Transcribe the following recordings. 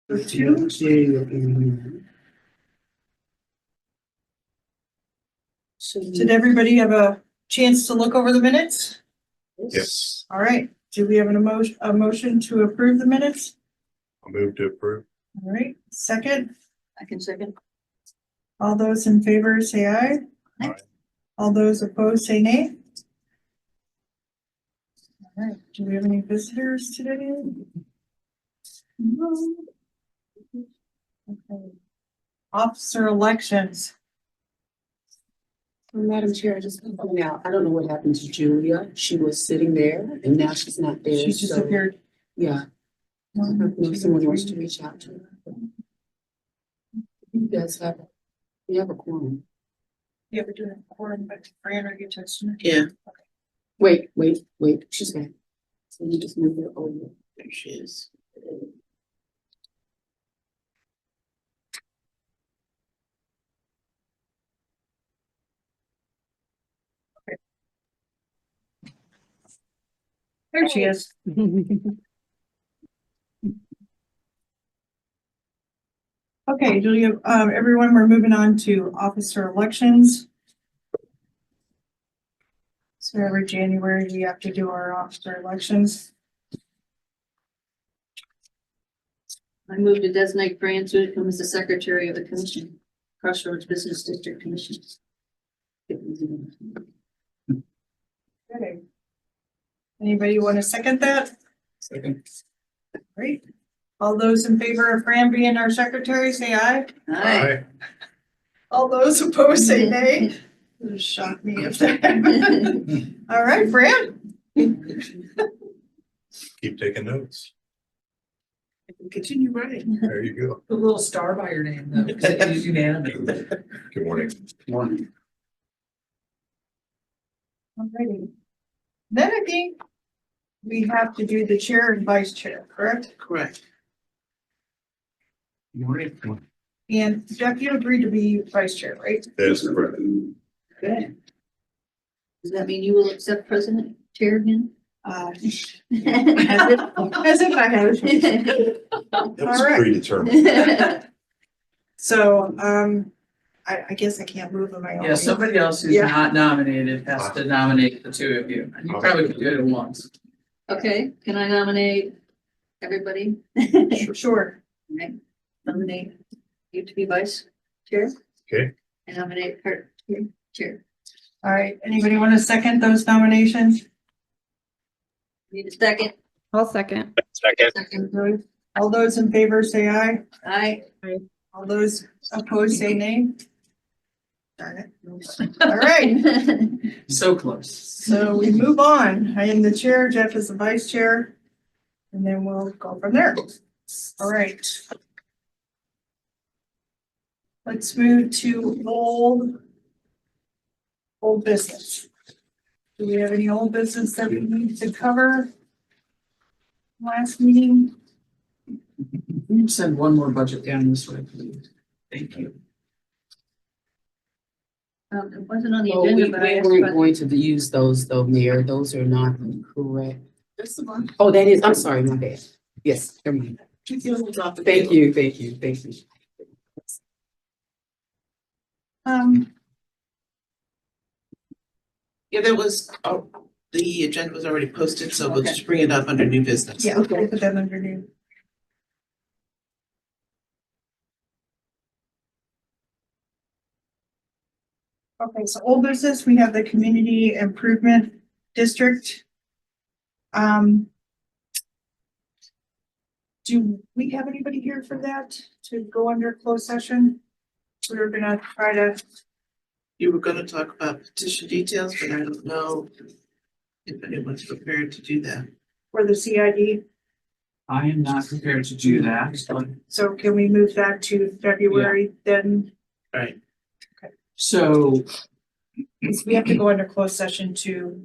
Did everybody have a chance to look over the minutes? Yes. All right. Do we have a motion to approve the minutes? I'll move to approve. All right. Second. I can second. All those in favor say aye. Aye. All those opposed say nay. All right. Do we have any visitors today? No. Okay. Officer elections. Madam Chair, I just want to point out, I don't know what happened to Julia. She was sitting there and now she's not there. She so, disappeared. Yeah, I don't know if someone wants to reach out to her. You guys have, we have a quorum. Yeah, we're doing a quorum, but Fran, are you texting her? Yeah. Wait, she's back. So you just move her over. There she is. There she is. Okay, Julia, everyone, we're moving on to officer elections. So every January, we have to do our officer elections. I move to designate Fran Zudikum as the secretary of the commission, Crossroads Business District Commission. Okay. Anybody want to second that? Second. Great. All those in favor of Fran being our secretary, say aye. Aye. All those opposed, say nay. It would shock me if that. All right, Fran. Keep taking notes. Continue writing. There you go. Put a little star by your name though, because it is unanimous. Good morning. Morning. Alrighty. Then I think we have to do the chair and vice chair, correct? Correct. Morning. And Jeff, you agreed to be vice chair, right? That is correct. Good. Does that mean you will accept president chair again? As if I had. That was All right. predetermined. So, I guess I can't move on my own. Yeah, somebody else who's Yeah. not nominated has to nominate the two of you. And you probably could do it at once. Okay, can I nominate everybody? Sure. Right. Nominate you to be vice chair. Okay. And nominate her to be chair. All right. Anybody want to second those nominations? Need a second? I'll second. Second. All those in favor say aye. Aye. All those opposed say nay. Darn it. All right. So close. So we move on. I am the chair, Jeff is the vice chair, and then we'll go from there. All right. Let's move to old business. Do we have any old business that we need to cover? Last meeting? Can you send one more budget down this way, please? Thank you. It wasn't on the Oh, we agenda, but I asked weren't about. going to use those though, Mayor. Those are not correct. Oh, that is, I'm sorry, my bad. Yes, never mind. Thank you. Yeah, there was, oh, the agenda was already posted, so we'll just bring it up under new business. Yeah, okay, put that under new. Okay, so old business, we have the community improvement district. Do we have anybody here for that to go under closed session? We're gonna try to, You were gonna talk about petition details, but I don't know if anyone's prepared to do that. for the CID, I am not prepared to do that, but so can we move that to February then? Right. so Because we have to go under closed session to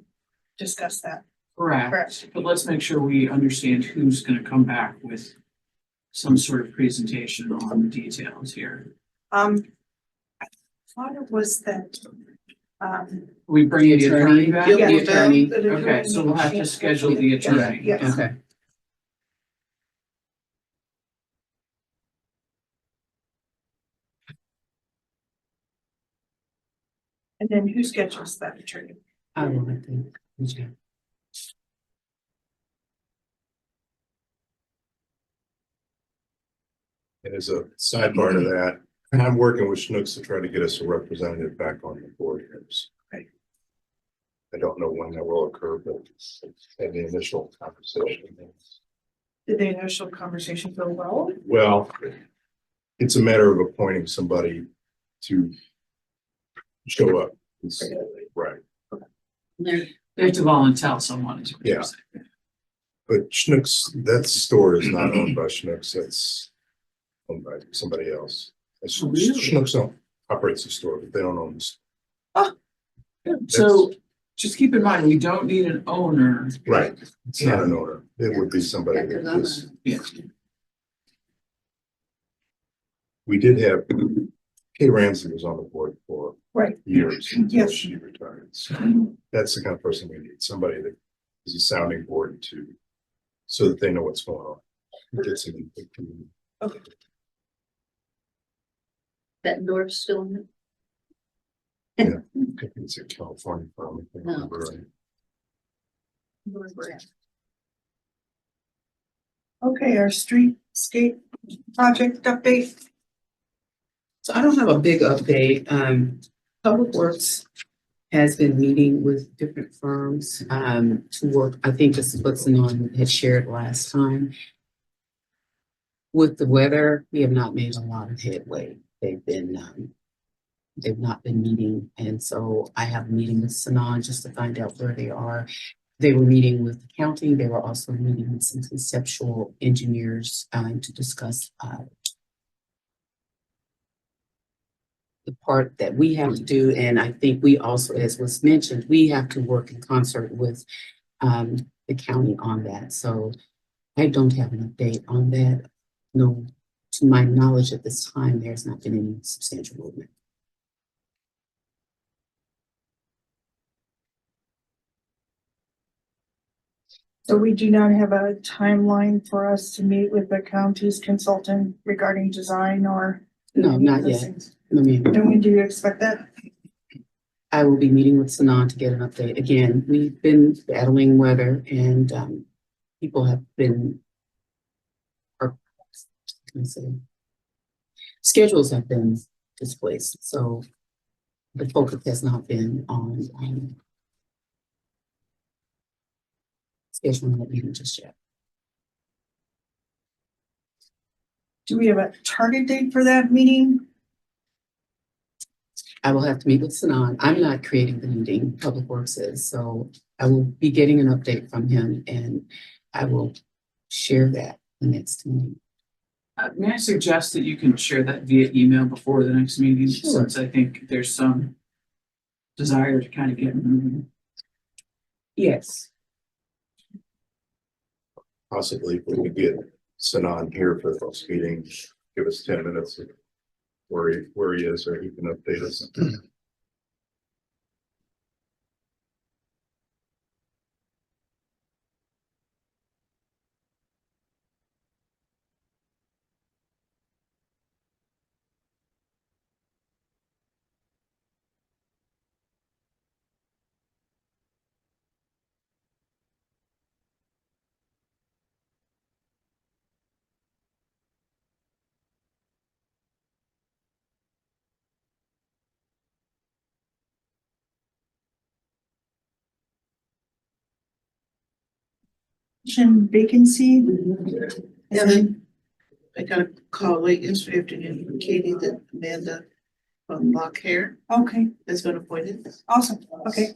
discuss that, correct. correct? But let's make sure we understand who's gonna come back with some sort of presentation on the details here. I thought it was that, We bring the attorney back? Yeah, The attorney. Okay, so we'll have to schedule the attorney. Yeah. Okay. And then who schedules that attorney? I will have to reach out. And as a sidebar to that, I'm working with Schnooks to try to get us a representative back on the board here. Okay. I don't know when that will occur, but in the initial conversation. Did the initial conversation go well? Well, it's a matter of appointing somebody to show up. Right. There, They have to volunteer someone, is what you're Yeah. saying. But Schnucks, that store is not owned by Schnucks, that's owned by somebody else. Really? Schnucks operates the store, but they don't own this. So just keep in mind, we don't need an owner. Right. It's not an owner. It would be somebody that is, Yeah. we did have, Kay Ramsey was on the board for Right. years until Yes. she retired. So that's the kind of person we need, somebody that is a sounding board to, so that they know what's going on. Get some input from them. that door still in it? I think it's a California firm. I No. remember right. Okay, our streetscape project update. So I don't have a big update. Public Works has been meeting with different firms, to work, I think this is what Sanon had shared last time. With the weather, we have not made a lot of headway. They've not been meeting, and so I have a meeting with Sanon just to find out where they are. They were meeting with accounting. They were also meeting with some conceptual engineers, to discuss, the part that we have to do, and I think we also, as was mentioned, we have to work in concert with the county on that. So I don't have an update on that. No, to my knowledge at this time, there's not been any substantial movement. So we do not have a timeline for us to meet with the county's consultant regarding design or. No, not yet. I mean, And when do you expect that? I will be meeting with Sanon to get an update. Again, we've been battling weather and people have been, or can I say, schedules have been displaced. So the focus has not been on scheduling that meeting just yet. Do we have a target date for that meeting? I will have to meet with Sanon. I'm not creating the meeting, Public Works is, so I will be getting an update from him and I will share that the next meeting. May I suggest that you can share that via email before the next meeting, Sure. since I think there's some desire to kind of get moving. Yes. Possibly if we could get Sanon here for the next meeting, give us 10 minutes of where he is, or he can update us. Vacancy? Yeah, then I got a call late yesterday afternoon from Katie that Amanda from Lock Hair Okay, has been appointed. awesome. Okay.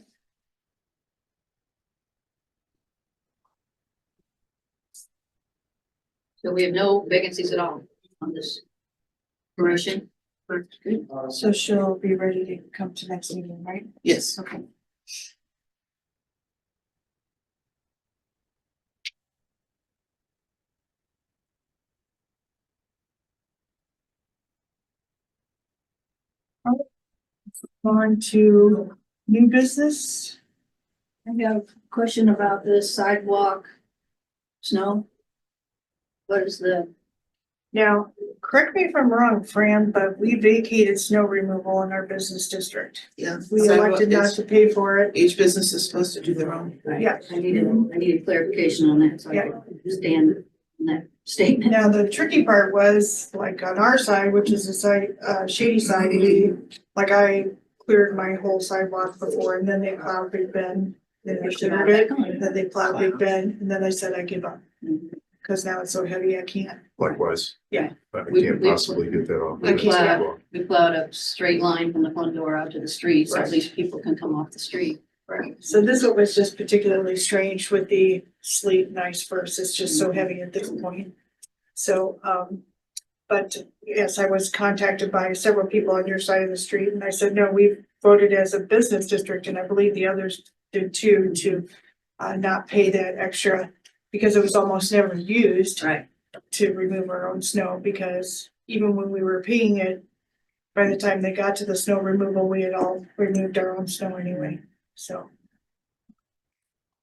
So we have no vacancies at all on this promotion. Good. So she'll be ready to come to next meeting, right? Yes. Okay. On to new business. I have a question about the sidewalk snow. What is the Now, correct me if I'm wrong, Fran, but we vacated snow removal in our business district. Yeah. We Sidewalk elected not is- to pay for it. Each business is supposed to do their own. Yeah. I needed clarification on that, so I could stand on that statement. Now, the tricky part was, like, on our side, which is the side, shady side, I cleared my whole sidewalk before, and then they plowed Big Ben. Then they cleared it, and then they plowed Big Ben, and then I said I give up, because now it's so heavy, I can't. Likewise. Yeah. But I We- can't we- possibly get that off. we That's plowed- sidewalk. We plowed a straight line from the front door out to the street, so at Right. least people can come off the street. Right, so this one was just particularly strange with the sleet and ice first, it's just so heavy at this point. So, but yes, I was contacted by several people on your side of the street, and I said, no, we've voted as a business district, and I believe the others did too, to not pay that extra, because it was almost never used Right. to remove our own snow, because even when we were paying it, by the time they got to the snow removal, we had all removed our own snow anyway, so.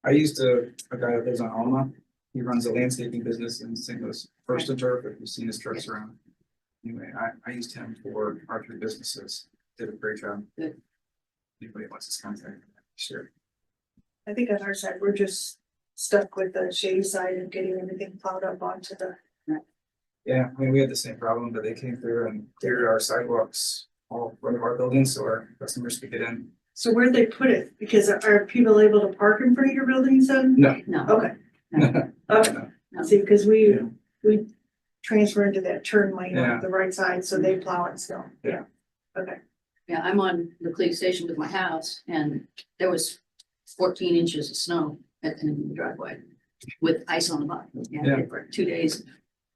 I used a guy that lives on Alma. He runs a landscaping business in St. Louis, First and Turf, if you've seen his trucks around. Anyway, I used him for our 3 businesses, did a great job. Good. Anybody wants his contact, sure. I think on our side, we're just stuck with the shady side and getting everything plowed up onto the, Yeah, I mean, we had the same problem, but they came through and cleared our sidewalks, all front of our buildings, so our customers could get in. so where'd they put it? Because are people able to park in front of your buildings then? No. No. Okay, okay, No. see, because we Yeah. transfer into that turn lane Yeah. on the right side, so they plow it still, yeah, okay. Yeah, I'm on the police station with my house and there was 14 inches of snow at the end of the driveway with ice on the bottom. Yeah, for 2 days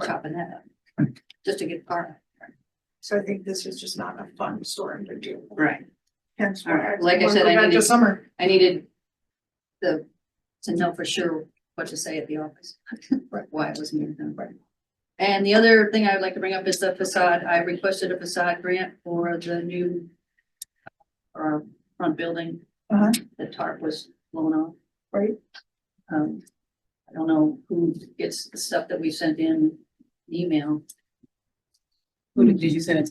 chopping that up just to get the car. So I think this is just not a fun storm to do. Right. Hence All right. why Like I wanna said, go I back to needed- summer. I needed to know for sure what to say at the office, why it was needed done. And the other thing I would like to bring up is the facade. I requested a facade grant for the new front building. Uh-huh. The tarp was blown off. Right. I don't know who gets the stuff that we sent in email. Who did you send it?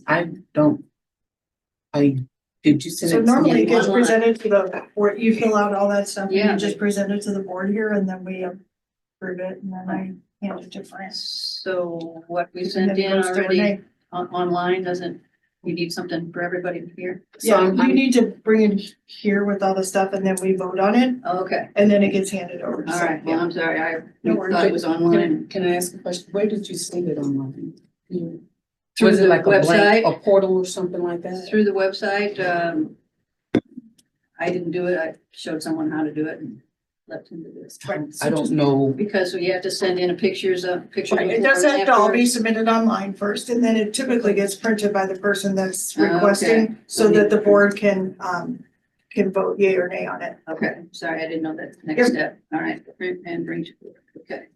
Did you send it? So to normally it me? gets Online. presented to the, board. You fill out all that stuff, and Yeah. you just present it to the board here, and then we approve it, and then I hand it to Fran. So what we And sent then it in goes to already Renee. online doesn't, we need something for everybody to hear? So Yeah, I'm- you need to bring it here with all the stuff, and then we vote on it, Oh, okay, and then it gets handed over. all So, right, well, yeah. I'm sorry, I No worries. thought it was online. Can I ask a question? Where did you send it online? Through Was it the like a blank, website. a portal or something like that? Through the website, I didn't do it, I showed someone how to do it and left him to do it. I don't know. Because we have to send in pictures of. Right, it does have to all be submitted online first, and then it typically gets printed by the person that's Okay. requesting, so that the board can vote yea or nay on it. Okay, sorry, I didn't know that next Yep. step, all right, print and bring to, okay.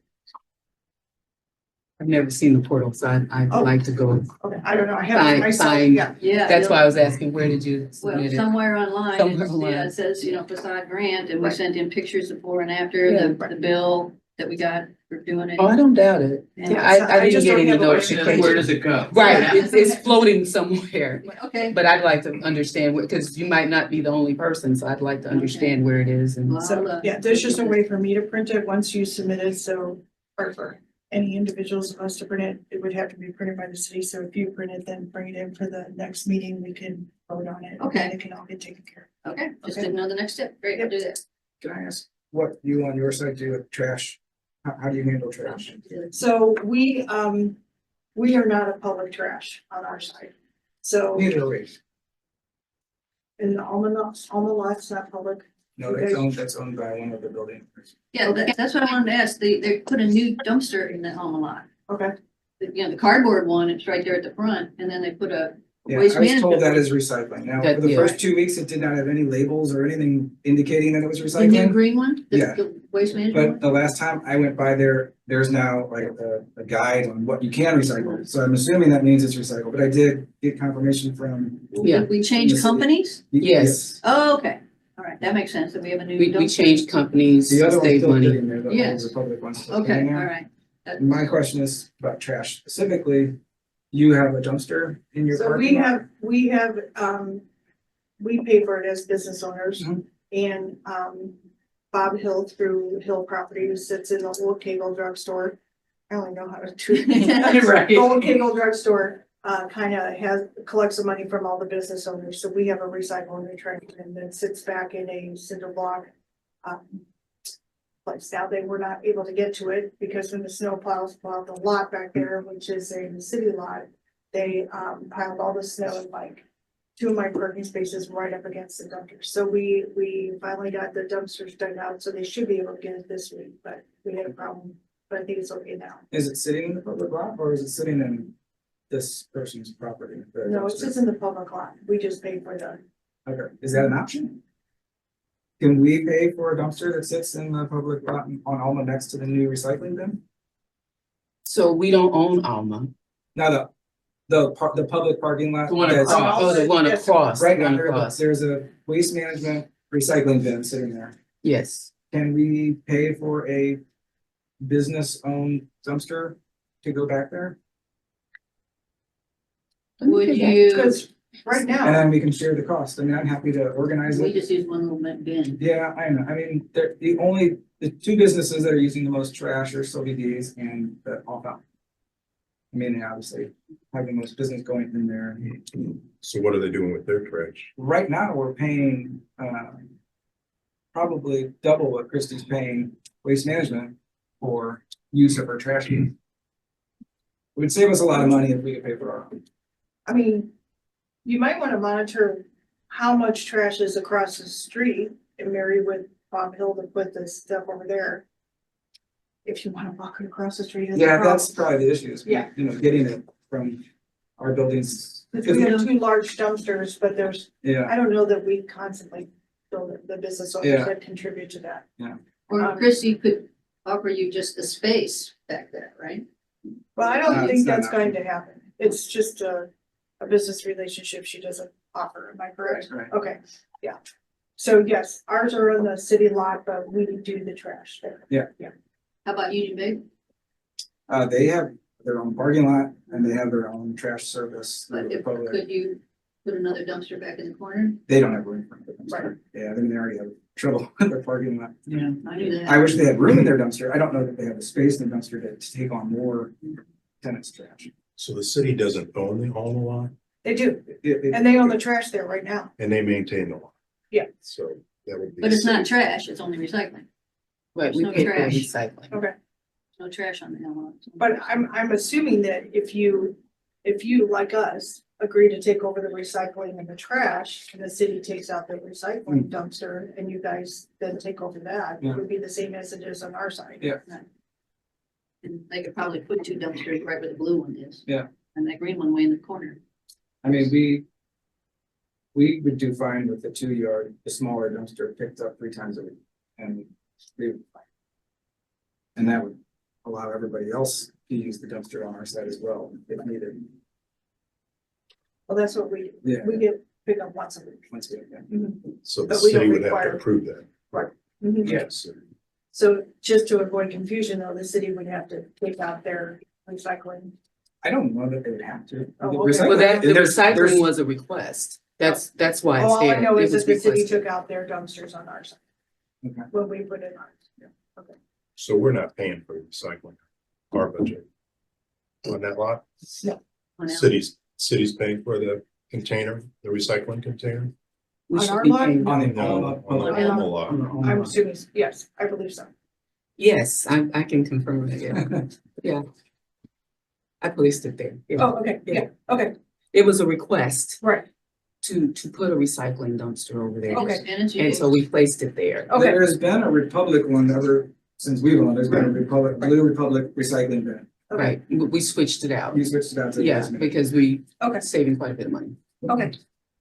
I've never seen the portal, so I'd Oh. like to go. Okay, I don't know, I haven't Fine, myself, fine. yeah. Yeah. That's you'll- why I was asking, where did you Well, submit it? somewhere online, Somewhere it's, online. yeah, it says, facade grant, and we Right. sent in pictures before and after, Yeah. the bill that we got for doing it. Oh, I don't doubt it. And- Yeah. I didn't just get don't any have a notification. Where does it go? Right, it's floating somewhere, Okay, but I'd like to understand what, because you might not be the only person, so I'd like to understand where it is and. Well, So, yeah, there's just a way for me to print it once you submit it, so, or for any individuals of us to print it, it would have to be printed by the city, so if you print it, then bring it in for the next meeting, we can vote on it. and Okay. then it can all get taken care okay, just Okay. didn't know the next step, great, I'll do that. Can I ask what you on your side do with trash? How do you handle trash? of. So we are not a public trash on our side. So, Neither way. in Alma lot's not public. No, that's owned by one of the building owners. Yeah, that's what I wanted to ask, they put a new dumpster in the Alma lot. Okay, The cardboard one, it's right there at the front, and then they put a Yeah, I waste was management. told that is recycling. Now, That- for the yeah. first 2 weeks, it did not have any labels or anything indicating that it was The new recycling. green one? The- Yeah. The waste management But one? the last time I went by there, there's now like a guide on what you can recycle. So I'm assuming that means it's recycled, but I did get confirmation from. Yeah. Did we change Yes. companies? Yes, Oh, okay, all right, that makes sense, that we have a new we dumpster. changed companies The to other one's save still money. sitting there, the Yes. Old Republic one's still Okay, sitting all there. right, My question is about trash specifically. You have a dumpster in your So parking lot? we pay for it as business owners. Mhm. And, Bob Hill through Hill Properties sits in the old Kegel drugstore. I only know how to do. Right. The old Kegel drugstore, collects the money from all the business owners. So we have a recycling train and then sits back in a cinder block. Place. Now they were not able to get to it because when the snow plows plowed the lot back there, which is a city lot, they piled all the snow in like 2 of my parking spaces right up against the dumpster. So we finally got the dumpsters dug out, so they should be able to get it this week, but we had a problem. But I think it's okay now. Is it sitting in the public lot or is it sitting in this person's property? the No, it dumpster? sits in the public lot. We just paid for the, Okay, is that an option? Can we pay for a dumpster that sits in the public lot on Alma next to the new recycling bin? So we don't own Alma. Now, the public parking lot. The one that's- across. Oh, the one Yes. across. Right the one now, across. there's a waste management recycling bin sitting there. Yes. Can we pay for a business-owned dumpster to go back there? Would you, because right And now, then we can share the cost. I mean, I'm happy to organize we it. just use one little bin. Yeah, I know. I mean, the 2 businesses that are using the most trash are Sylvie and the All Fountain. I mean, obviously, having most business going in there. So what are they doing with their trash? Right now, we're paying, probably double what Christie's paying Waste Management for use of our trash can. It would save us a lot of money if we could pay for our own. I mean, you might want to monitor how much trash is across the street and marry with Bob Hill to put this stuff over there. If you want to walk across the street. Yeah, that's probably the issue is, Yeah. you know, getting it from our buildings. Because we have 2 large dumpsters, but Yeah, I don't know that we constantly build the business owners Yeah. that contribute to that. Or Chrissy could offer you just the space back there, right? Well, I don't It's think not that's an going to happen. It's just a business relationship she doesn't offer. Am I correct? right. Okay, yeah. So yes, ours are in the city lot, but we do the trash there. How about Union Bay? They have their own parking lot and they have their own trash service. through But the if, public. could you put another dumpster back in the corner? They don't have room for the Right. dumpster. Yeah, they already have trouble with their parking lot. Yeah. I knew that. I wish they had room in their dumpster. I don't know that they have the space in the dumpster to take on more tenants' trash. So the city doesn't own the Alma lot They do, It- and they own the trash there right now. and they maintain the lot. Yeah. So that would be. But it's not city. trash, it's only recycling. Right, we No pay for trash. recycling. Okay, No trash on the hill. but I'm assuming that if you, like us, agree to take over the recycling and the trash, and the city takes out the recycling dumpster, and you guys then take over that, it Yeah. would be the same as it is on our side. Yeah. And they could probably put 2 dumpsters right where the blue one is. Yeah. And that green one way in the corner. I mean, we would do fine with the 2-yard, the smaller dumpster picked up 3 times a week and we would. Fine. And that would allow everybody else to use the dumpster on our side as well if needed. Well, that's what we Yeah. get pick up once a week. Once we, yeah. So the But we don't city would have require- to approve that. Mhm. Yes. So just to avoid confusion, though, the city would have to take out their recycling. I don't know that they would have to. Oh, The okay. recycling- Well, the there's- recycling there's- was a request. That's why it's All I there. know It is was that the city requested. took out their dumpsters on our side. Okay. When we put it on. So we're not paying for recycling, our budget. On that lot, On that. city's paying for the container, the recycling container. We On should our be lot? paying- On the No, Alma on the public- Alma lot. on the Alma I'm lot. assuming, yes, I believe so. Yes, I can confirm it, yeah. Yeah. I placed it there. Yeah. Oh, okay, yeah, okay, It was a request right, to put a recycling dumpster over there. Okay. And it's And so used. we placed it there. okay, There's been a Republic one ever since we've owned, there's been a Republic, Blue Republic recycling bin. okay, Right, we switched it out. You switched it out to. Yeah, basement. because we okay, saving quite a bit of money. okay.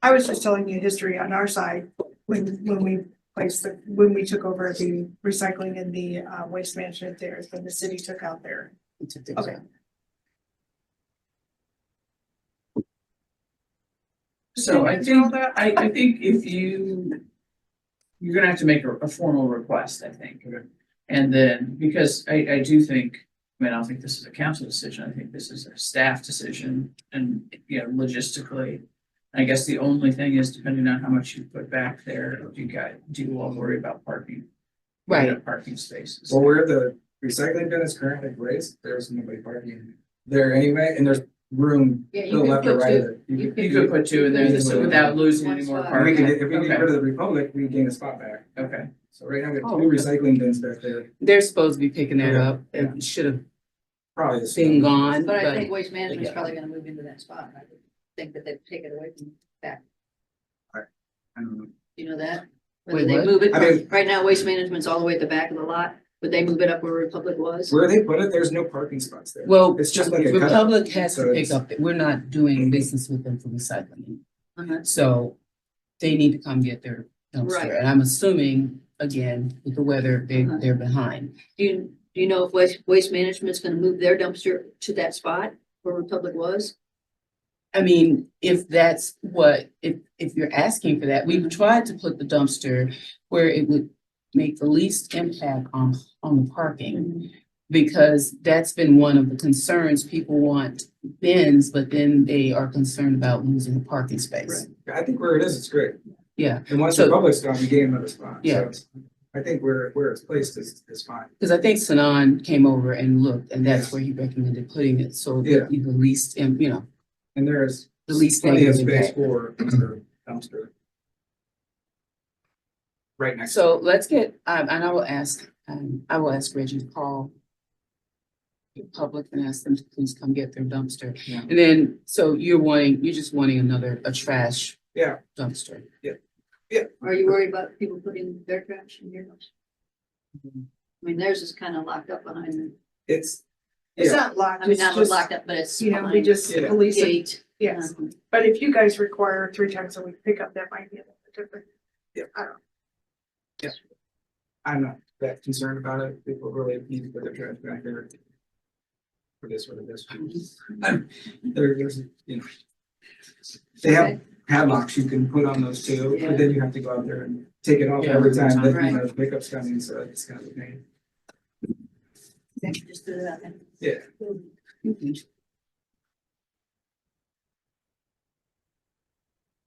I was just telling you history on our side, when we placed when we took over the recycling and the waste management there, then the city took out their, We took things Okay. out. So I Did you answer think, all that? I think if you're gonna have to make a formal request, I think. Okay. And then, because I do think I mean, I don't think this is a council decision. I think this is a staff decision and, you know, logistically. I guess the only thing is depending on how much you put back there, do you all worry about parking? Right. Parking spaces. Well, where the recycling bin is currently placed, there's nobody parking there anyway, and there's room Yeah, to you the could left or put right of two. it. You could put two in there without losing any more One spot. And we parking. could, if we get Okay. rid of the Republic, we gain a spot back. Okay. So right now we have Oh, two okay. recycling bins back there, They're supposed to be picking that Yeah. up. It should have probably. the been gone, But I but think waste management's yeah. probably gonna move into that spot. I would think that they'd take it away from back. I don't know. You know that? Wait, Whether they what? move it, I mean- right now, waste management's all the way at the back of the lot. Would they move it up where Republic was? Where they put it, there's no parking spots there. well, It's just like a cutout. Republic has So to pick it's- up, we're not doing business with them for recycling. Uh-huh. So they need to come get their Right. dumpster. And I'm assuming, again, with the weather, Uh-huh. they're behind. Do you know if waste management's gonna move their dumpster to that spot where Republic was? I mean, if that's what, if you're asking for that, we've tried to put the dumpster where it would make the least impact on the parking. Because that's been one of the concerns. People want bins, but then they are concerned about losing a parking space. I think where it is, it's great. Yeah, And once So- Republic's gone, we gain another spot. Yeah. So it's- I think where it's placed is fine. because I think Sanan came over and looked, and that's Yeah. where he recommended putting it, so Yeah. that the least, you know, And there's the least plenty of negative space impact. for another dumpster. Right next. So let's get, and I will ask Reggie to call the public and ask them to please come get their dumpster. Yeah. And then, so you're just wanting a trash Yeah. dumpster. Are you worried about people putting their trash in your house? Mm-hmm. I mean, theirs is kind of locked up behind the, It's, It's yeah, not locked, I mean, it's not just, locked up, but it's you know, we behind just Yeah. police it, gate. yes. But if you guys require 3 times a week pickup, that might be a little bit different. Yeah. I don't know. I'm not that concerned about it. People really need to put their trash back there. For this, what it is. There's, you know. They have padlocks you can put on those too, Yeah. but then you have to go out there and take it off Yeah, every time that, right. you know, the pickup's coming, so it's kind of a pain. They can just do it out there. Yeah.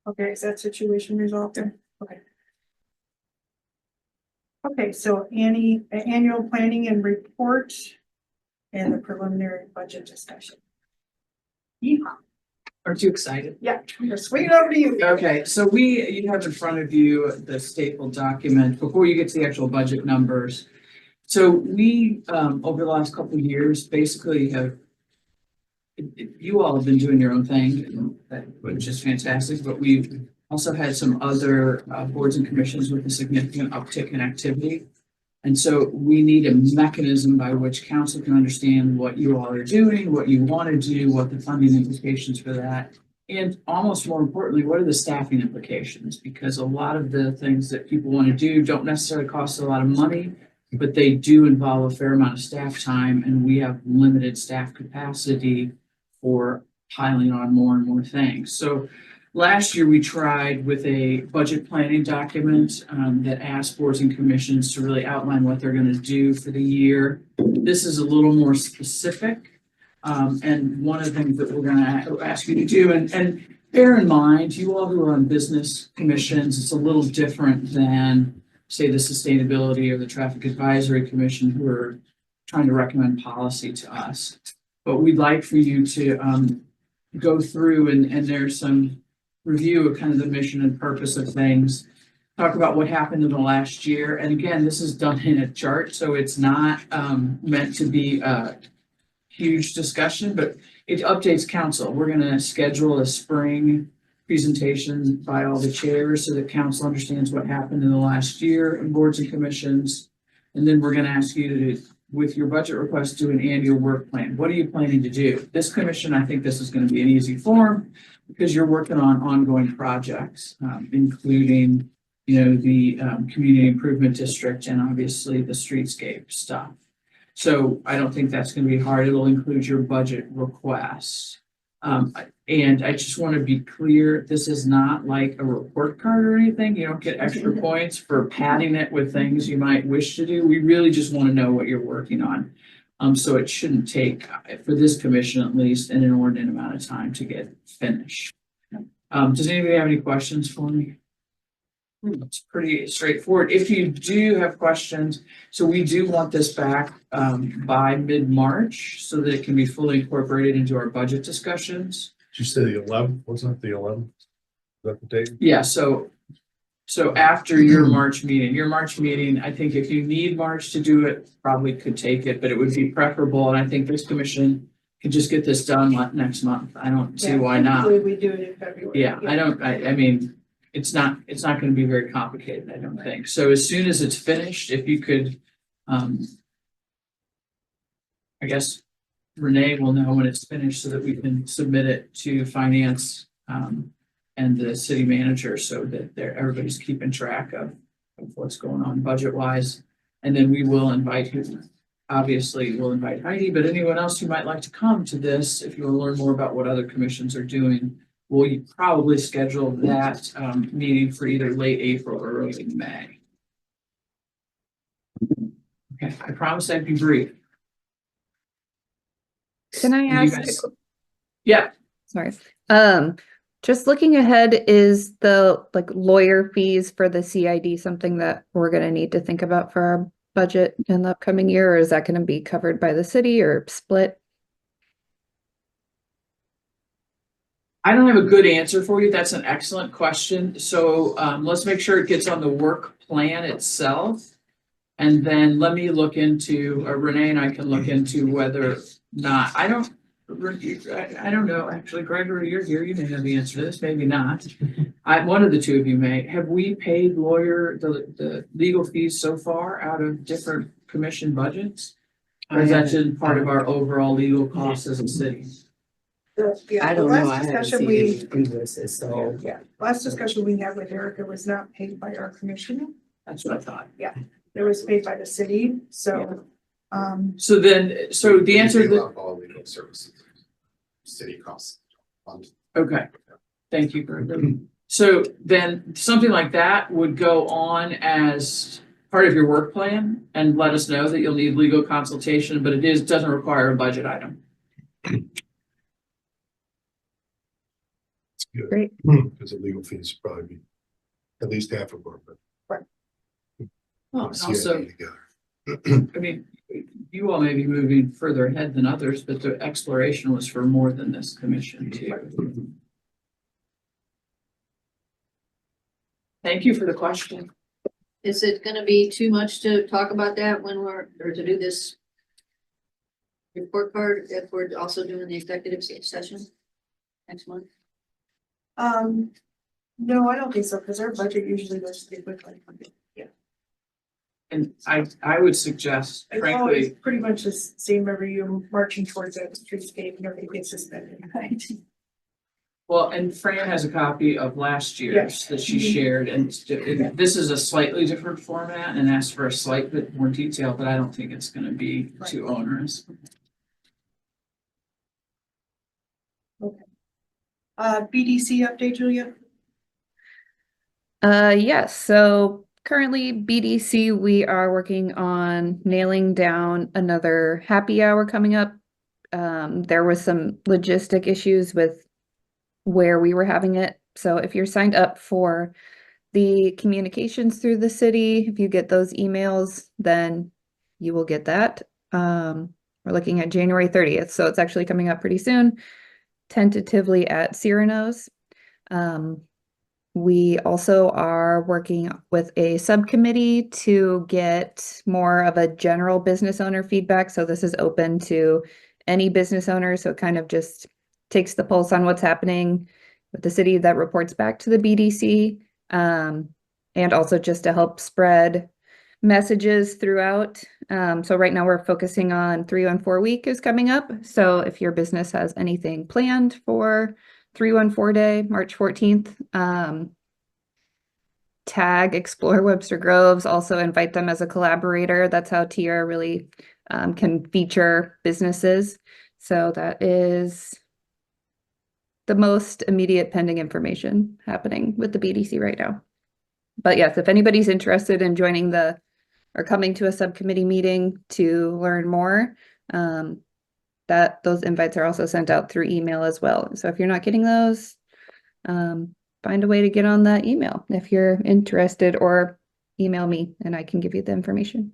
Okay, is that situation resolved then? Okay. Okay, so annual planning and report and the preliminary budget discussion. Yeehaw. Aren't you excited? Yeah, I'm gonna swing it over to you. Okay, so you have in front of you the stapled document before you get to the actual budget numbers. So we, over the last couple of years, basically have, you all have been doing your own thing, which is fantastic, but we've also had some other boards and commissions with a significant uptick in activity. And so we need a mechanism by which council can understand what you all are doing, what you want to do, what the funding implications for that. And almost more importantly, what are the staffing implications? Because a lot of the things that people want to do don't necessarily cost a lot of money, but they do involve a fair amount of staff time, and we have limited staff capacity for piling on more and more things. So last year, we tried with a budget planning document that asked boards and commissions to really outline what they're going to do for the year. This is a little more specific. And one of the things that we're going to ask you to do, and bear in mind, you all who are on business commissions, it's a little different than, say, the Sustainability or the Traffic Advisory Commission, who are trying to recommend policy to us. But we'd like for you to go through and there's some review of kind of the mission and purpose of things, talk about what happened in the last year. And again, this is done in a chart, so it's not meant to be a huge discussion, but it updates council. We're gonna schedule a spring presentation by all the chairs so that council understands what happened in the last year in boards and commissions. And then we're gonna ask you to, with your budget request, do an annual work plan. What are you planning to do? This commission, I think this is gonna be an easy form because you're working on ongoing projects, including, the community improvement district and obviously the streetscape stuff. So I don't think that's going to be hard. It'll include your budget requests. And I just want to be clear, this is not like a report card or anything. You don't get extra points for padding it with things you might wish to do. We really just want to know what you're working on. So it shouldn't take, for this commission at least, an inordinate amount of time to get finished. Does anybody have any questions for me? It's pretty straightforward. If you do have questions, so we do want this back by mid-March so that it can be fully incorporated into our budget discussions. Did you say the 11th? Wasn't it the 11th? Is that the date? Yeah, so after your March meeting, I think if you need March to do it, probably could take it, but it would be preferable, and I think this commission could just get this done next month. I don't see Yeah, why not. typically we do it in February. Yeah, I mean, it's not gonna be very complicated, I don't think. So as soon as it's finished, if you could, I guess Renee will know when it's finished so that we can submit it to finance, and the city manager so that everybody's keeping track of what's going on budget wise. And then we will invite you, obviously we'll invite Heidi, but anyone else who might like to come to this, if you want to learn more about what other commissions are doing, we'll probably schedule that meeting for either late April or early May. Okay, I promise I'd be brief. Can I You ask? guys- Yeah, Sorry. Just looking ahead, is the lawyer fees for the CID something that we're gonna need to think about for our budget in the upcoming year, or is that gonna be covered by the city or split? I don't have a good answer for you. That's an excellent question. So let's make sure it gets on the work plan itself. And then let me look into, Renee and I can look into whether or not, I don't know, actually, Gregory, you're here, you may have the answer to this, maybe not. One of the two of you may. Have we paid the legal fees so far out of different commission budgets? Or is that just part of our overall legal costs as a city? I The don't know, I last haven't discussion seen we, any invoices, so. last discussion we had with Erica was not paid by our commission. That's what I thought. It was paid by the city, so, So the answer to All legal services, city costs. okay, thank you, Gregory. So then something like that would go on as part of your work plan and let us know that you'll need legal consultation, but doesn't require a budget item. It's good. Great. Because the legal fees probably be at least half of our, but. Oh, and CID also, together. I mean, you all may be moving further ahead than others, but the exploration was for more than this commission too. Thank you for the question. Is it gonna be too much to talk about that when or to do this report card if we're also doing the executive session next month? no, I don't think so, because our budget usually goes pretty quickly. Yeah. And I would suggest, It's frankly, always pretty much the same every year, marching towards that streetscape and everything gets suspended, right? well, and Fran has a copy of last year's Yes. that she shared, and this is a slightly different format and asks for a slight bit more detail, but I don't think it's gonna be too onerous. BDC update, Julia? Yes, so currently BDC, we are working on nailing down another happy hour coming up. There was some logistic issues with where we were having it. So if you're signed up for the communications through the city, if you get those emails, then you will get that. We're looking at January 30th, so it's actually coming up pretty soon, tentatively at Cyrano's. We also are working with a subcommittee to get more of a general business owner feedback. So this is open to any business owner. So it kind of just takes the pulse on what's happening with the city that reports back to the BDC. And also just to help spread messages throughout. So right now we're focusing on 314 week is coming up. So if your business has anything planned for 314 day, March 14th, tag Explore Webster Groves, also invite them as a collaborator. That's how TR really can feature businesses. So that is the most immediate pending information happening with the BDC right now. But yes, if anybody's interested in joining or coming to a subcommittee meeting to learn more, those invites are also sent out through email as well. So if you're not getting those, find a way to get on that email if you're interested, or email me and I can give you the information.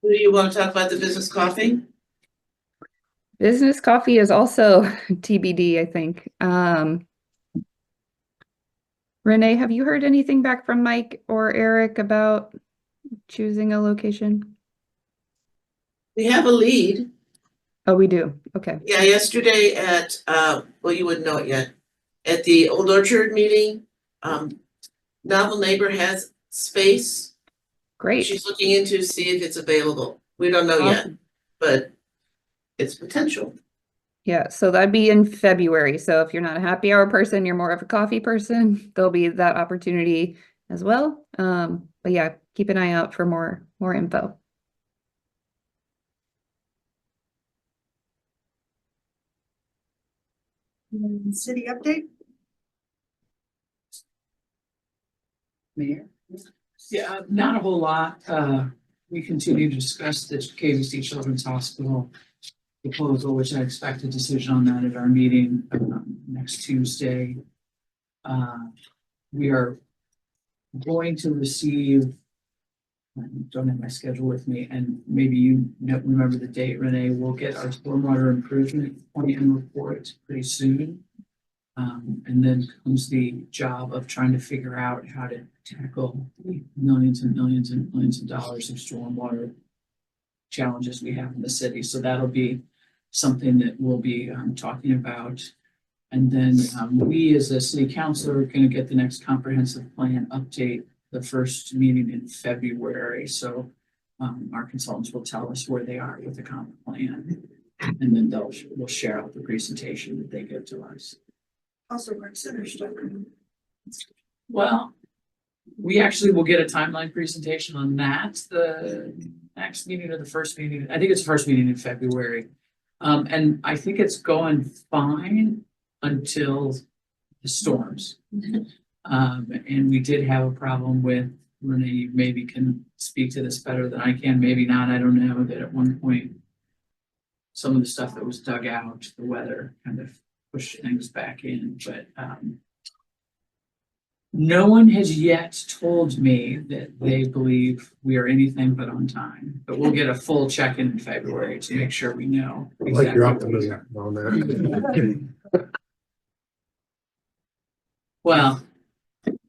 Do you want to talk about the business coffee? Business coffee is also TBD, I think. Renee, have you heard anything back from Mike or Eric about choosing a location? We have a lead. Oh, we do. Okay, Yeah, yesterday at, well, you wouldn't know it yet. At the Old Orchard meeting, Novel Neighbor has space. great. She's looking into to see if it's available. We don't know yet, Awesome. but it's potential. Yeah, so that'd be in February. So if you're not a happy hour person, you're more of a coffee person, there'll be that opportunity as well. But yeah, keep an eye out for more info. City update? Mayor? Yeah, not a whole lot. We continue to discuss the KBC Children's Hospital proposal, which I expect a decision on that at our meeting next Tuesday. We are going to receive, I don't have my schedule with me, and maybe you don't remember the date, Renee, we'll get our stormwater improvement plan report pretty soon. And then comes the job of trying to figure out how to tackle the millions and millions and millions of dollars of stormwater challenges we have in the city. So that'll be something that we'll be talking about. And then we as a city council are going to get the next comprehensive plan update the first meeting in February. So our consultants will tell us where they are with the comp plan. And then we'll share out the presentation that they give to us. Also, rec center stuff. Well, we actually will get a timeline presentation on that, the next meeting or the first meeting. I think it's the first meeting in February. And I think it's going fine until the storms. And we did have a problem with, Renee, you maybe can speak to this better than I can, maybe not, I don't know, that at one point some of the stuff that was dug out, the weather kind of pushed things back in, but no one has yet told me that they believe we are anything but on time, but we'll get a full check-in February to make sure we know. I like your exactly where we optimism are. on that. Well,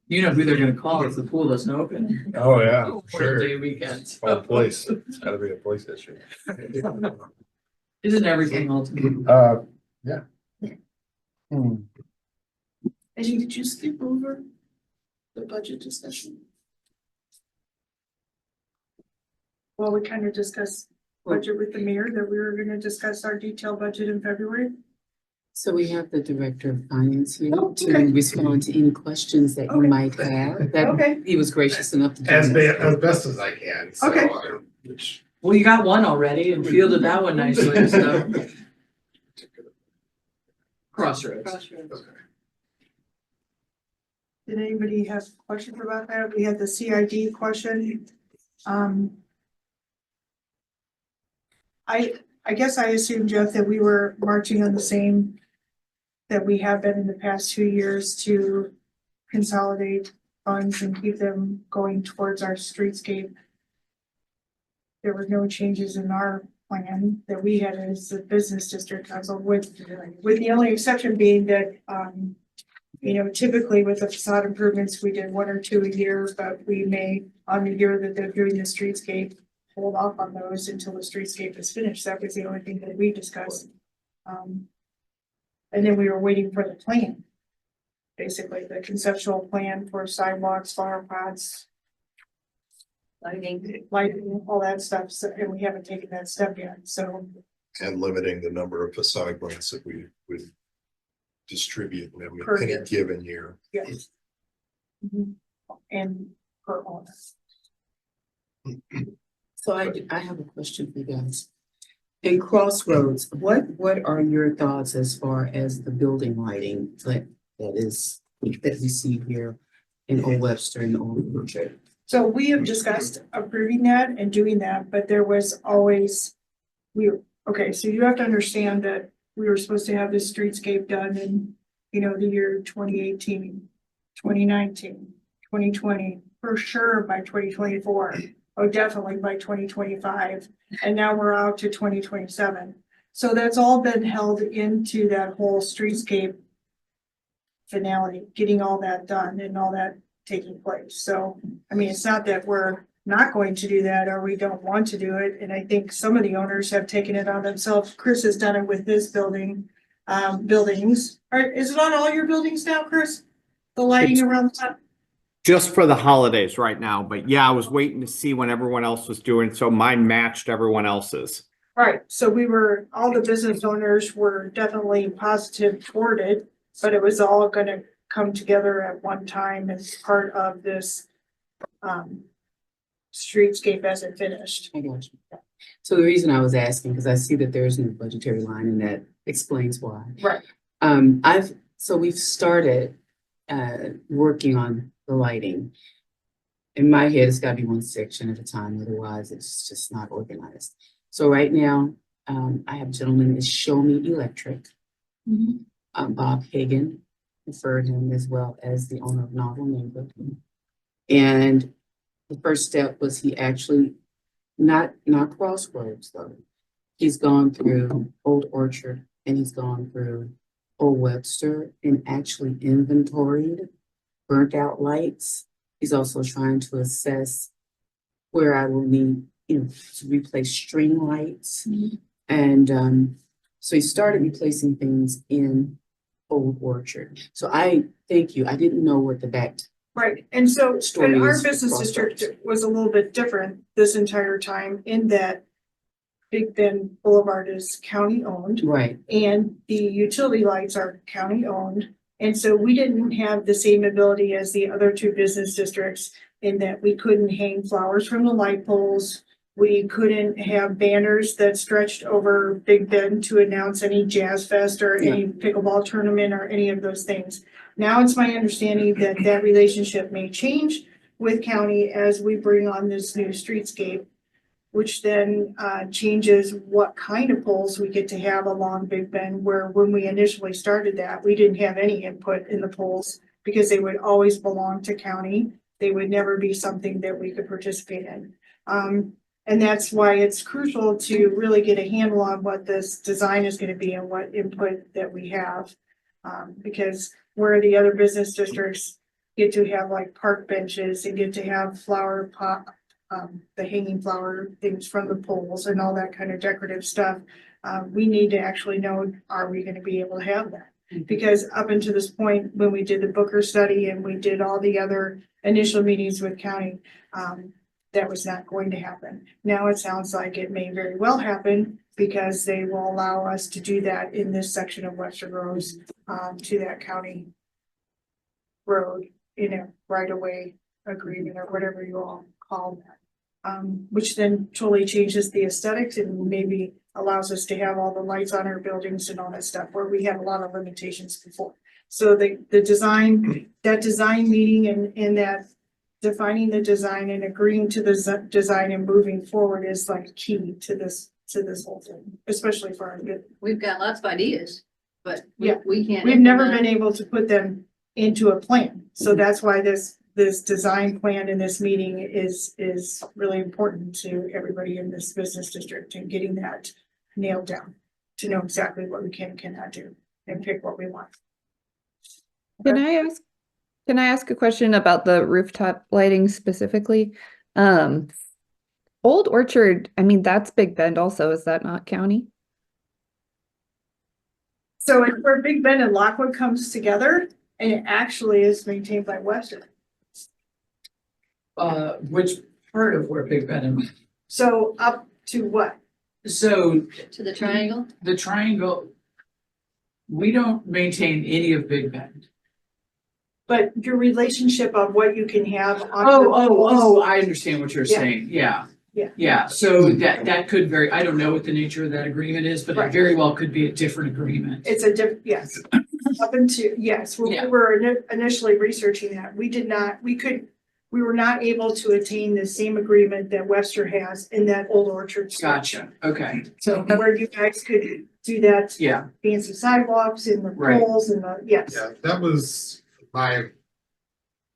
you know who they're gonna call if the pool doesn't open. Oh, yeah, Memorial sure. Day weekend. Oh, place, it's gotta be a place issue. Isn't everything ultimately? Yeah. Eddie, did you skip over the budget discussion? Well, we kind of discussed budget with the mayor, that we were gonna discuss our detailed budget in February. So we have the director of finance here Oh, to okay. respond to any questions that you Okay. might have. That Okay. he was gracious enough to. As join us. best as I can. So, Okay. which- Well, you got one already and fielded that one nicely, so. Crossroads. Did anybody have questions about that? We had the CID question. I guess I assumed, Jeff, that we were marching on the same that we have been in the past 2 years to consolidate funds and keep them going towards our streetscape. There were no changes in our plan that we had as the business district council, with the only exception being that, you know, typically with the facade improvements, we did 1 or 2 a year, but we may, on the year that they're doing the streetscape, hold off on those until the streetscape is finished. That was the only thing that we discussed. And then we were waiting for the plan. Basically, the conceptual plan for sidewalks, flower pots, lighting, all that stuff. So, and we haven't taken that step yet, so. And limiting the number of facade grants that we would distribute in Per any year. given year. Yes. And per owner. So I have a question for you guys. In Crossroads, what are your thoughts as far as the building lighting that we see here in Old Webster and Old Orchard? So we have discussed approving that and doing that, but there was always, okay, so you have to understand that we were supposed to have this streetscape done in, the year 2018, 2019, 2020, for sure by 2024. Oh, definitely by 2025. And now we're out to 2027. So that's all been held into that whole streetscape finale, getting all that done and all that taking place. So, I mean, it's not that we're not going to do that or we don't want to do it. And I think some of the owners have taken it on themselves. Chris has done it with his buildings. Is it on all your buildings now, Chris? The lighting It's- around the top? Just for the holidays right now, but yeah, I was waiting to see when everyone else was doing, so mine matched everyone else's. Right, so all the business owners were definitely positive toward it, but it was all gonna come together at one time as part of this streetscape as it finished. I got you. So the reason I was asking, because I see that there's no budgetary line and that explains why. Right. So we've started working on the lighting. In my head, it's gotta be one section at a time, otherwise it's just not organized. So right now, I have a gentleman that's Show Me Electric. Bob Hagan, referred him as well as the owner of Novel Neighbor. And the first step was he actually, not Crossroads though. He's gone through Old Orchard and he's gone through Old Webster and actually inventoried burnt out lights. He's also trying to assess where I will need, to replace string lights. And so he started replacing things in Old Orchard. So I thank you. I didn't know what the back. Right, and so, Story and our is business Crossroads. district was a little bit different this entire time in that Big Bend Boulevard is county owned. Right. And the utility lights are county owned. And so we didn't have the same ability as the other two business districts in that we couldn't hang flowers from the light poles. We couldn't have banners that stretched over Big Bend to announce any jazz fest or any pickleball tournament or any of those things. Now it's my understanding that that relationship may change with county as we bring on this new streetscape, which then changes what kind of poles we get to have along Big Bend, where when we initially started that, we didn't have any input in the poles because they would always belong to county. They would never be something that we could participate in. And that's why it's crucial to really get a handle on what this design is going to be and what input that we have. Because where the other business districts get to have like park benches and get to have flower pot, the hanging flower things from the poles and all that kind of decorative stuff. We need to actually know, are we going to be able to have that? Because up until this point, when we did the Booker study and we did all the other initial meetings with county, that was not going to happen. Now it sounds like it may very well happen because they will allow us to do that in this section of Webster Groves to that county road, right away agreement or whatever you all call that. Which then totally changes the aesthetics and maybe allows us to have all the lights on our buildings and all that stuff where we had a lot of limitations before. So the design, that design meeting and that defining the design and agreeing to the design and moving forward is like key to this whole thing, especially for our good. We've got lots of ideas, but Yeah. we can't. We've never been implement- able to put them into a plan. So that's why this design plan in this meeting is really important to everybody in this business district and getting that nailed down to know exactly what we can and cannot do and pick what we want. Can I ask a question about the rooftop lighting specifically? Old Orchard, I mean, that's Big Bend also, is that not county? So it's where Big Bend and Lockwood comes together and it actually is maintained by Webster. Which part of where Big Ben and, So up to what? so To the triangle? the triangle, we don't maintain any of Big Bend. But your relationship of what you can have on. Oh, I understand what you're Yeah. saying, yeah. Yeah. Yeah, so that could vary, I don't know what the nature of that agreement is, but it Right. very well could be a different agreement. It's a yes. Up into, yes, when we Yeah. were initially researching that, we we were not able to attain the same agreement that Webster has in that Old Orchard. stretch. Gotcha, okay, So where you guys could do that yeah, fancy sidewalks and the Right. poles and the, yes. Yeah, that was my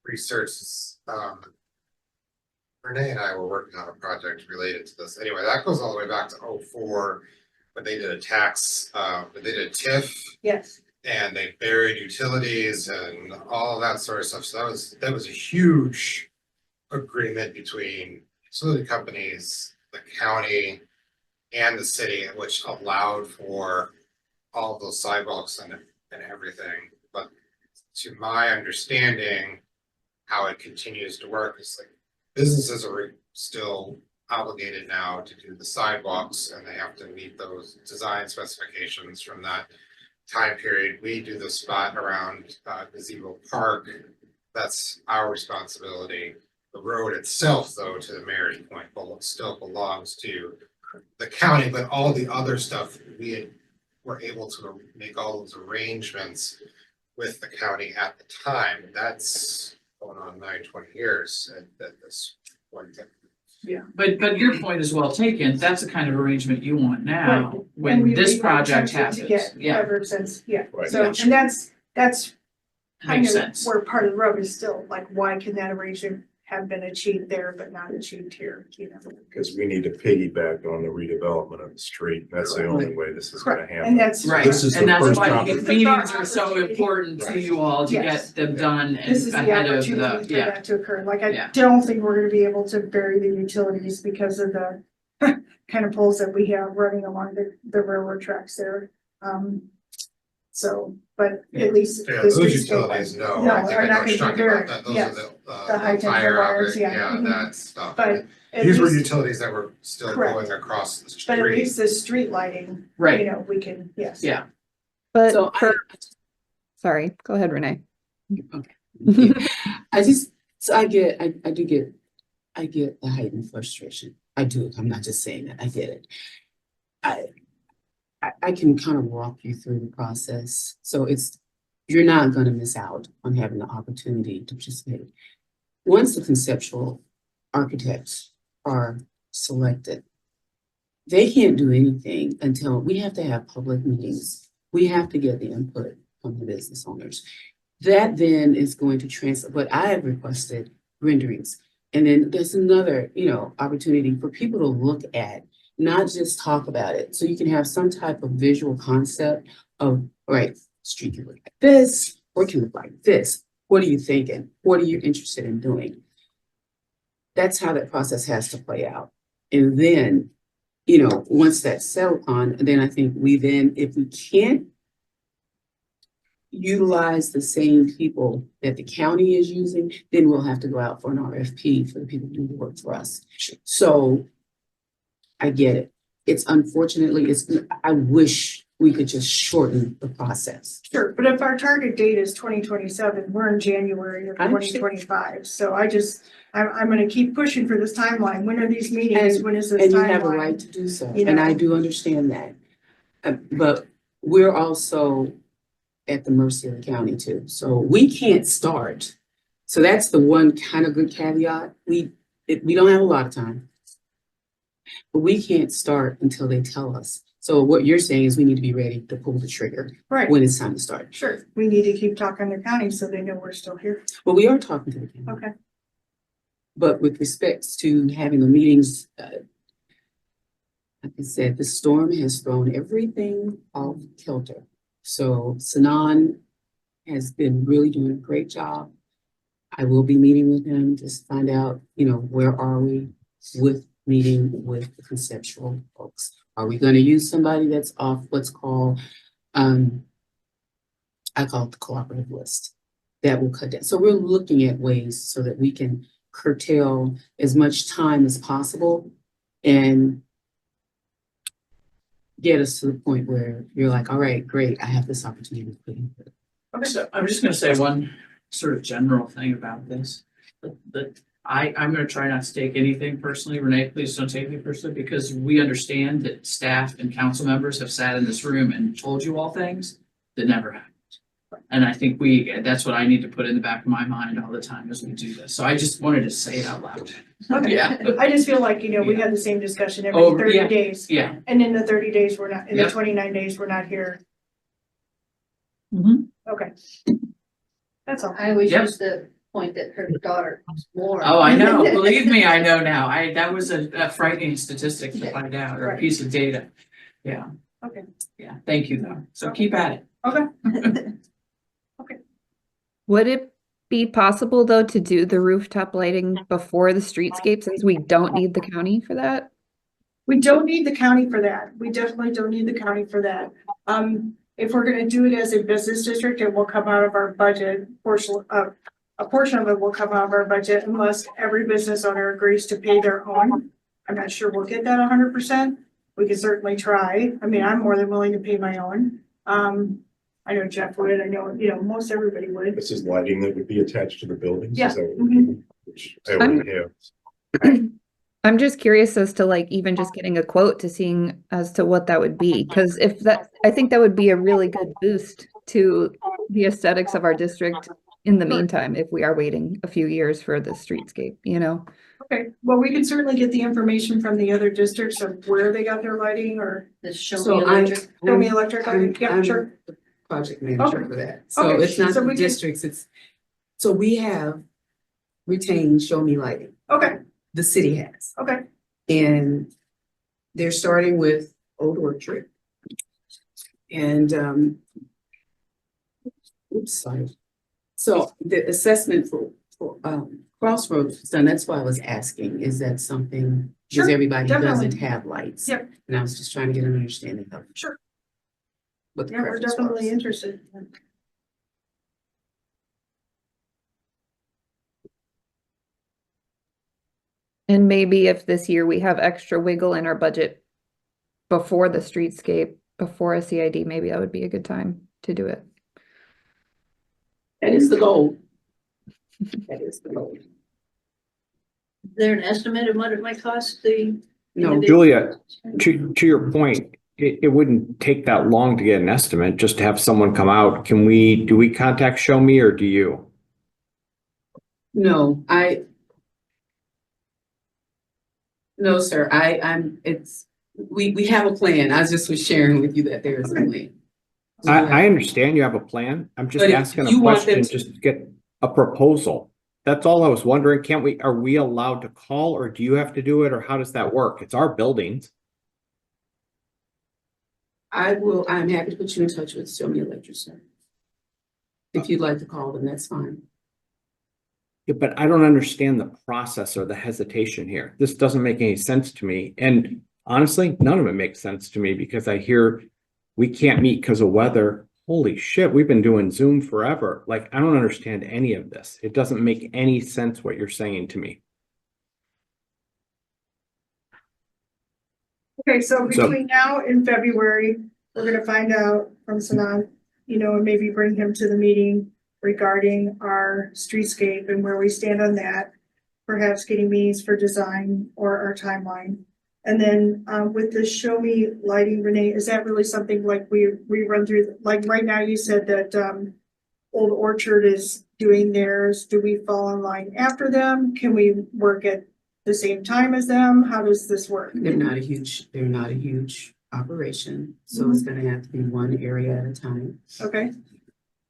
research. Renee and I were working on a project related to this. Anyway, that goes all the way back to '04 when they did a tax, when they did a TIF Yes, and they buried utilities and all of that sort of stuff. So that was a huge agreement between utility companies, the county, and the city, which allowed for all of those sidewalks and everything. But to my understanding, how it continues to work is like businesses are still obligated now to do the sidewalks and they have to meet those design specifications from that time period. We do the spot around Gazebo Park. That's our responsibility. The road itself, though, to the mayor's point, still belongs to the county, but all the other stuff, were able to make all those arrangements with the county at the time. That's going on 20 years at this point. yeah, but your point is well taken, that's the kind of arrangement you want now, Right. And when we- this we've project attempted to happens, get yeah, Ever since, yeah, Right. so, and that's kind makes of sense. where part of the rub is still, like, why can that arrangement have been achieved there but not achieved here, you know? Because we need to piggyback on the redevelopment of the street. That's the only way this is gonna Correct, happen. and that's. Right, This is and the that's first why topic. these meetings are so important to you all to Yes. get them done and This is the ahead of opportunity the, for yeah, that to occur, like, I Yeah. don't think we're gonna be able to bury the utilities because of the kind of poles that we have running along the railroad tracks there. So, but Yeah. at least. Yeah, the those streets utilities, go no, No, I think are I know not what you're gonna be talking very, about, that those yes, are the high tension fire wires, outlet, yeah. yeah, Mhm. that stuff. But at These were least, utilities that were still Correct. going across the but at street. least the street lighting, you right, know, we can, yes. yeah, But So for, sorry, go ahead, Renee. I get the heightened frustration. I do. I'm not just saying that. I get it. I can kind of walk you through the process. So you're not gonna miss out on having the opportunity to participate. Once the conceptual architects are selected, they can't do anything until we have to have public meetings. We have to get the input from the business owners. That then is going to translate, but I have requested renderings. And then there's another, opportunity for people to look at, not just talk about it. So you can have some type of visual concept of, all right, street can look like this, or it can look like this. What are you thinking? What are you interested in doing? That's how that process has to play out. And then, once that's settled on, then I think if we can't utilize the same people that the county is using, then we'll have to go out for an RFP for the people who do the work for us. So I get it. I wish we could just shorten the process. Sure, but if our target date is 2027, we're in January of I understand. 2025, so I'm gonna keep pushing for this timeline. When are these meetings? When is this And you have a timeline? right to do so, You and I know. do understand that. But we're also at the mercy of the county too, so we can't start. So that's the one kind of good caveat. We don't have a lot of time, but we can't start until they tell us. So what you're saying is we need to be ready to pull the trigger Right, when it's time to start. sure. We need to keep talking to county so they know we're still here. Well, we are talking to the county. Okay. But with respects to having the meetings, like I said, the storm has thrown everything off kilter. So Sanan has been really doing a great job. I will be meeting with him, just to find out, where are we with meeting with the conceptual folks? Are we gonna use somebody that's off what's called, I call it the cooperative list? That will cut down. So we're looking at ways so that we can curtail as much time as possible and get us to the point where you're like, all right, great, I have this opportunity to put input. So I'm just gonna say one sort of general thing about this. That I'm gonna try not to take anything personally. Renee, please don't take me personally, because we understand that staff and council members have sat in this room and told you all things that never happened. And I think that's what I need to put in the back of my mind all the time as we do this. So I just wanted to say it out loud. Okay. Yeah. I just feel like, we Yeah. had the same discussion Oh, every 30 yeah. days. Yeah. And in the 30 days, we're not, in the Yep. 29 days, we're not here. Mhm. Okay. That's all. I always Yep. use the point that her daughter was more. Oh, I know. Believe me, I know now. That was a frightening statistic to find out, or a Right. piece of data. Yeah. Okay. Yeah. Thank you though. So keep at it. Okay. Would it be possible though to do the rooftop lighting before the streetscape since we don't need the county for that? We don't need the county for that. We definitely don't need the county for that. If we're gonna do it as a business district, it will come out of our budget portion of, a portion of it will come out of our budget unless every business owner agrees to pay their own. I'm not sure we'll get that 100%. We could certainly try. I mean, I'm more than willing to pay my own. I know Jeff would, I know, most everybody would. This is lighting that would be attached to the buildings? Yeah. Is that what we're doing? Which I already have. I'm just curious as to like even just getting a quote to seeing as to what that would be. Cause if that, I think that would be a really good boost to the aesthetics of our district in the meantime, if we are waiting a few years for the streetscape, Okay, well, we can certainly get the information from the other districts of where they got their lighting or The show So me I'm- electric. show me electric lighting. I'm- Yeah, I'm sure. the project manager Okay. for that. So Okay, it's not so the we can- districts, so we have retained Show Me Lighting. Okay, The city has. okay. And they're starting with Old Orchard. And, oops, sorry. So the assessment for Crossroads was done. That's why I was asking, is that something, because Sure, everybody definitely. doesn't have lights. Yep. And I was just trying to get an understanding of. Sure. What the Yeah, we're preference definitely was. interested. And maybe if this year we have extra wiggle in our budget before the streetscape, before a CID, maybe that would be a good time to do it. That is the goal. That is the goal. Is there an estimate of what it might cost the? No, individual? Julia, to your point, it wouldn't take that long to get an estimate, just to have someone come out. Do we contact Show Me or do you? no, no, sir, we have a plan. I just was sharing with you that there is a plan. I understand you have a plan. I'm just But if asking you a want them question, to- just to get a proposal. That's all I was wondering. Are we allowed to call or do you have to do it or how does that work? It's our buildings. I'm happy to put you in touch with Show Me Electric, sir. If you'd like to call them, that's fine. Yeah, but I don't understand the process or the hesitation here. This doesn't make any sense to me. And honestly, none of it makes sense to me because I hear we can't meet because of weather. Holy shit, we've been doing Zoom forever. Like, I don't understand any of this. It doesn't make any sense what you're saying to me. Okay, so So- between now and February, we're gonna find out from Sanand, and maybe bring him to the meeting regarding our streetscape and where we stand on that. Perhaps getting meetings for design or our timeline. And then, with the Show Me Lighting, Renee, is that really something like we run through, like right now you said that, Old Orchard is doing theirs. Do we fall in line after them? Can we work at the same time as them? How does this work? They're not a huge operation, so it's gonna have to be one area at a time. Okay,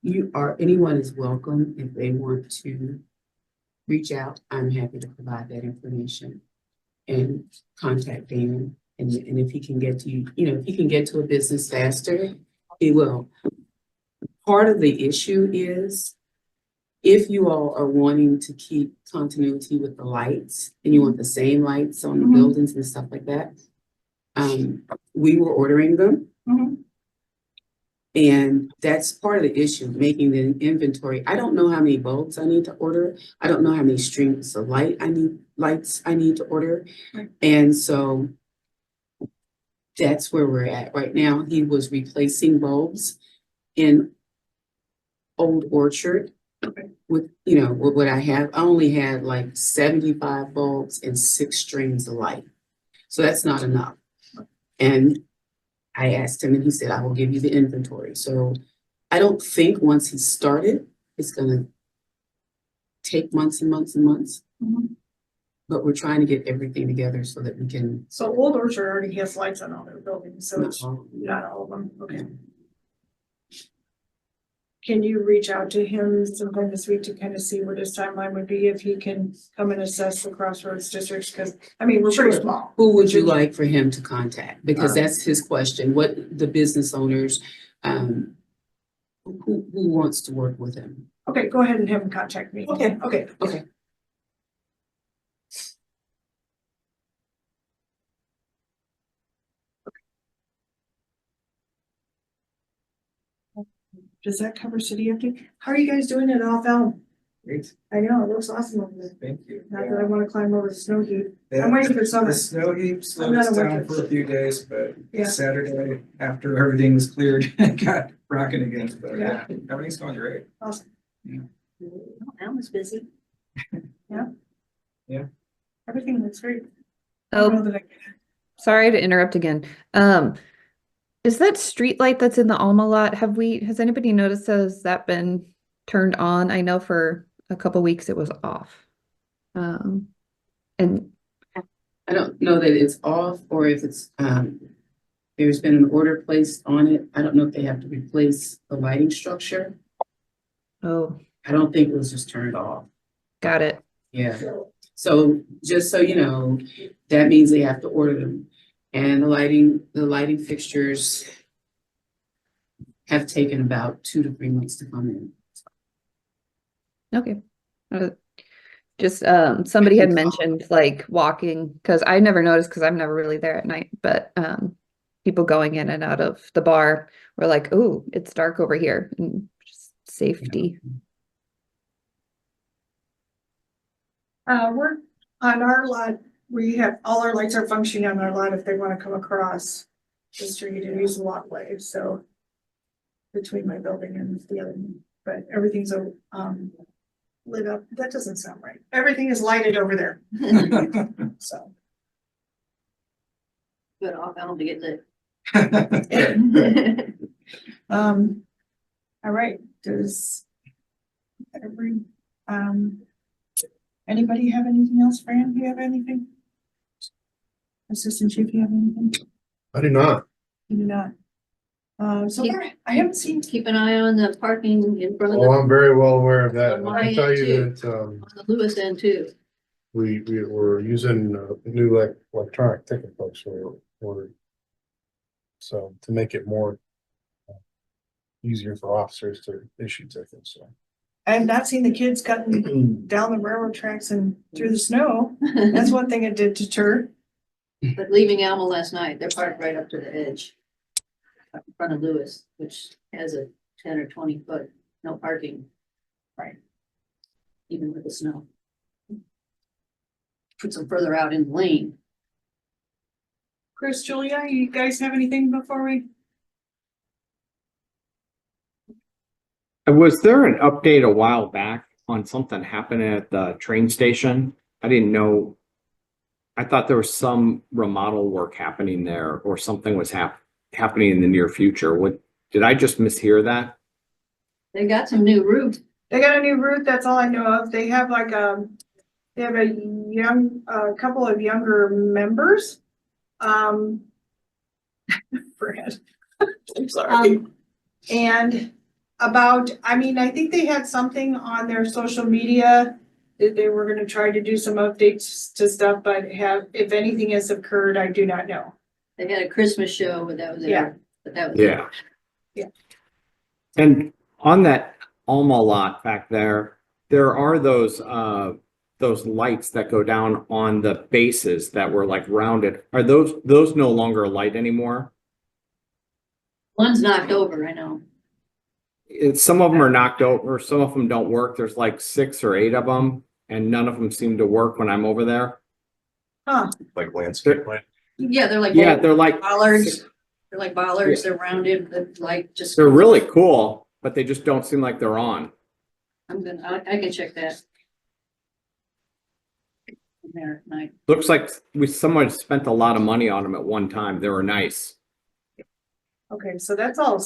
Anyone is welcome if they want to reach out. I'm happy to provide that information and contact Dan. And if he can get to you, if he can get to a business faster, he will. Part of the issue is if you all are wanting to keep continuity with the lights and you want the same lights on the Mhm. buildings and stuff like that, we were ordering them. Mhm. And that's part of the issue, making the inventory. I don't know how many bulbs I need to order. I don't know how many strings of lights I need to order. Right. And so that's where we're at right now. He was replacing bulbs in Old Orchard. Okay. With what I have. I only had like 75 bulbs and 6 strings of light. So that's not enough. And I asked him and he said, I will give you the inventory. So I don't think once he started, it's gonna take months and months and months. Mhm. But we're trying to get everything together so that we can. So Old Orchard already has lights on all their buildings, so it's Yeah. not all of them, okay. Can you reach out to him sometime this week to kind of see what his timeline would be if he can come and assess the Crossroads districts? Because, I mean, we're pretty Sure. small. Who would you like for him to contact? Because Um, that's his question. What the business owners, who wants to work with him? Okay, go ahead and have him contact me. Okay. Okay. Okay. Does that cover city update? How are you guys doing it off Elm? Great, I know, it looks awesome over there. thank you. Not that I want to climb over the snow heap. Yeah, I'm waiting for summer. the snow heap slowed I'm not us a down winter. for a few days, but Yeah. Saturday, after everything was cleared, it got rocking again, but Yeah. yeah, everything's going great. Awesome. Elm busy. Everything looks great. I don't know Oh, that I- sorry to interrupt again. Is that street light that's in the Alma lot, has anybody noticed, has that been turned on? I know for a couple weeks it was off. And I don't know that it's off or if it's, there's been an order placed on it. I don't know if they have to replace the lighting structure. oh, I don't think it was just turned off. got it. Yeah. So just so you know, that means they have to order them. And the lighting fixtures have taken about 2 to 3 months to come in. Okay. Just somebody had mentioned like walking, because I never noticed because I'm never really there at night, but people going in and out of the bar were like, "Oh, it's dark over here," and just safety. We're on our lot, we have, all our lights are functioning on our lot if they want to come across the street and use the walkway, so. Between my building and the other one, but everything's lit up. That doesn't sound right. Everything is lighted over there, so. Good off Elm to get lit. All right, does anybody have anything else? Fran, do you have anything? Assistant Chief, you have anything? I do not. You do not. So Keep- far, I haven't seen, Keep an eye on the parking in front of Oh, the, I'm very well aware of that. On I my can tell end, you too. that, on the Lewis end too. we were using new electronic ticket books for so to make it more easier for officers to issue tickets, so. I have not seen the kids cutting down the railroad tracks and through the snow. That's one thing it did deter. But leaving Alma last night, they're parked right up to the edge. Up in front of Lewis, which has a 10 or 20 foot, no parking. Right. Even with the snow. Puts them further out in the lane. Chris, Julia, you guys have anything before we? Was there an update a while back on something happening at the train station? I didn't know. I thought there was some remodel work happening there or something was happening in the near future. Did I just mishear that? They got some new roof. They got a new route, that's all I know of. They have like they have a couple of younger members. Brad, I'm sorry. And about, I mean, I think they had something on their social media that they were gonna try to do some updates to stuff, but if anything has occurred, I do not know. They had a Christmas show, but that was it. Yeah. But that was it. Yeah. Yeah. And on that Alma lot back there, there are those lights that go down on the bases that were like rounded. Are those no longer light anymore? One's knocked over, I know. Some of them are knocked over, some of them don't work. There's like 6 or 8 of them, and none of them seem to work when I'm over there. Huh, Like landscape plan. Yeah, they're like. Yeah, they're like Bollards. They're like bollards. They're rounded, the light just. they're really cool, but they just don't seem like they're on. I can check that. There at night. Looks like someone spent a lot of money on them at one time. They were nice. okay, so that's all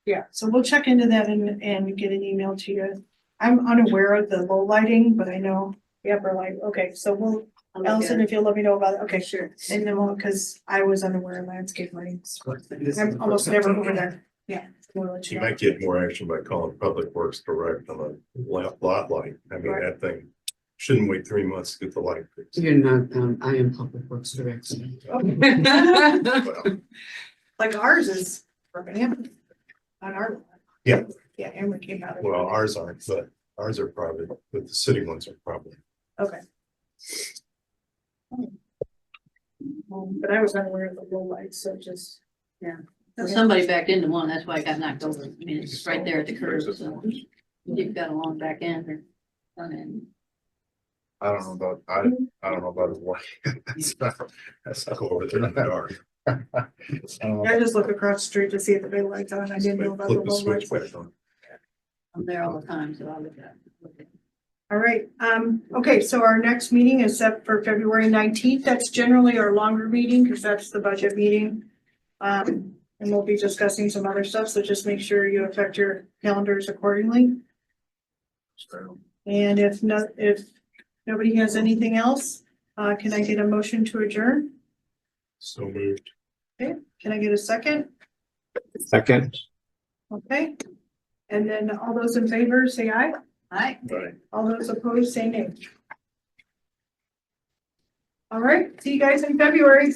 Yeah, so we'll check into that and get an email to you. I'm unaware of the low lighting, but I know the upper light, okay, so we'll, I'll look at Allison, it. if you'll let me know about it, okay, Sure. and then we'll, cause I was unaware of landscape lighting. I'm almost never over there, yeah. We'll let You know. might get more action by calling Public Works direct on a lot light. I mean, Right. that thing shouldn't wait 3 months to get the light fixed. You're not, I am Public Works Director. Well, Like ours is from Amber. On our. Yeah. Yeah, Amber came out. of- Well, ours aren't, but ours are private, but the city ones are probably. Okay. But I was unaware of the low lights, so just. Yeah. So somebody backed into one, that's why I got knocked over. I mean, it's right there at the curb, so you've got a long back end or front end. I don't know about, I don't know about his wife. That's not over there in the dark. I don't know. I just look across the street to see if the big light's on. I didn't know about the Flip the low switch lights. back on. I'm there all the time, so I'll look at it. All right, okay, so our next meeting is set for February 19th. That's generally our longer meeting because that's the budget meeting. And we'll be discussing some other stuff, so just make sure you affect your calendars accordingly. And if nobody has anything else, can I get a motion to adjourn? So moved. Can I get a second? Second. Okay. And then all those in favor, say aye. Aye. Right. All those opposed, say nay. All right, see you guys in February.